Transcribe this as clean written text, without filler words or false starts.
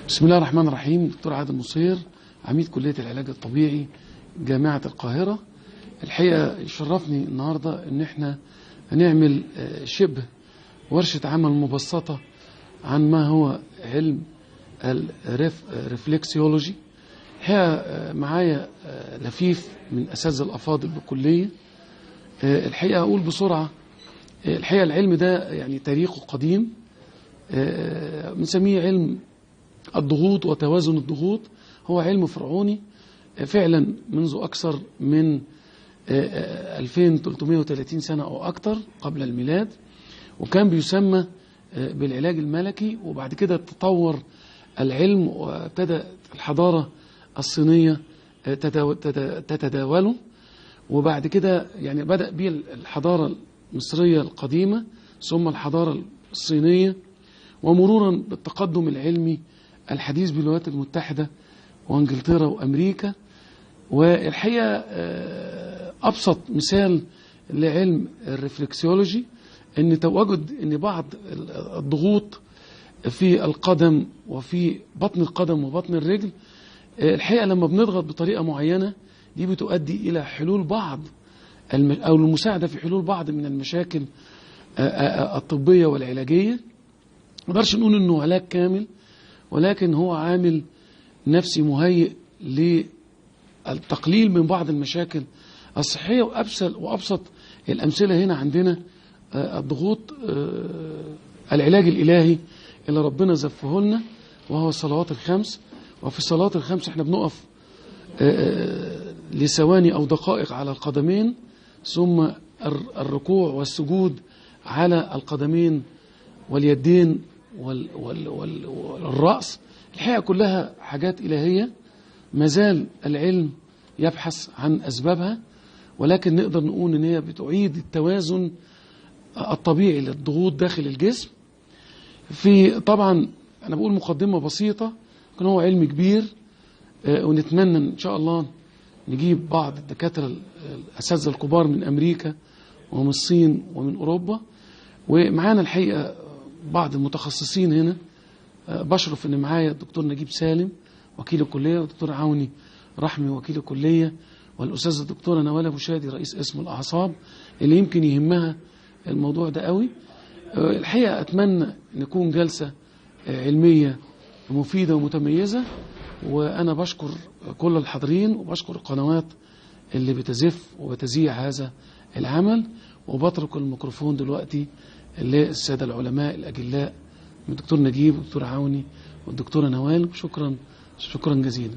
بسم الله الرحمن الرحيم. دكتور عادل مصير، عميد كلية العلاج الطبيعي جامعة القاهرة. الحقيقة يشرفني النهاردة ان احنا هنعمل شبه ورشة عمل مبسطة عن ما هو علم الريفلكسيولوجي. الحقيقة معايا لفيف من أساتذة الأفاضل بالكلية. الحقيقة أقول بسرعة، الحقيقة العلم ده يعني تاريخه قديم، بنسميه علم الضغوط وتوازن الضغوط. هو علم فرعوني فعلا منذ أكثر من 2330 سنة أو أكثر قبل الميلاد، وكان بيسمى بالعلاج الملكي. وبعد كده تطور العلم وابتدأ الحضارة الصينية تتداوله، وبعد كده يعني بدأ به الحضارة المصرية القديمة ثم الحضارة الصينية، ومرورا بالتقدم العلمي الحديث بالولايات المتحدة وانجلترا وامريكا. والحقيقة ابسط مثال لعلم الريفلكسيولوجي ان تواجد ان بعض الضغوط في القدم وفي بطن القدم وبطن الرجل، الحقيقة لما بنضغط بطريقة معينة دي بتؤدي الى حلول بعض او المساعدة في حلول بعض من المشاكل الطبية والعلاجية. ما نقدرش نقول انه علاج كامل، ولكن هو عامل نفسي مهيئ للتقليل من بعض المشاكل الصحية. وأبسط الأمثلة هنا عندنا الضغوط، العلاج الإلهي اللي ربنا زفه لنا وهو الصلوات الخمس. وفي الصلوات الخمس احنا بنقف لثواني أو دقائق على القدمين، ثم الركوع والسجود على القدمين واليدين والرأس. الحقيقة كلها حاجات إلهية، مازال العلم يبحث عن أسبابها، ولكن نقدر نقول إن هي بتعيد التوازن الطبيعي للضغوط داخل الجسم. في طبعا أنا بقول مقدمة بسيطة، لكن هو علم كبير، ونتمنى إن شاء الله نجيب بعض الدكاترة الأساتذة الكبار من أمريكا ومن الصين ومن أوروبا، ومعانا الحقيقة بعض المتخصصين هنا. بشرف ان معايا الدكتور نجيب سالم وكيل الكليه، والدكتور عوني رحمي وكيل الكليه، والاستاذه الدكتوره نوال ابو شادي رئيس قسم الاعصاب اللي يمكن يهمها الموضوع ده قوي. الحقيقه اتمنى ان يكون جلسه علميه مفيده ومتميزه، وانا بشكر كل الحاضرين وبشكر القنوات اللي بتزف وبتذيع هذا العمل، وبترك الميكروفون دلوقتي للساده العلماء الاجلاء، الدكتور نجيب والدكتور عوني والدكتورة نوال. شكرا جزيلا.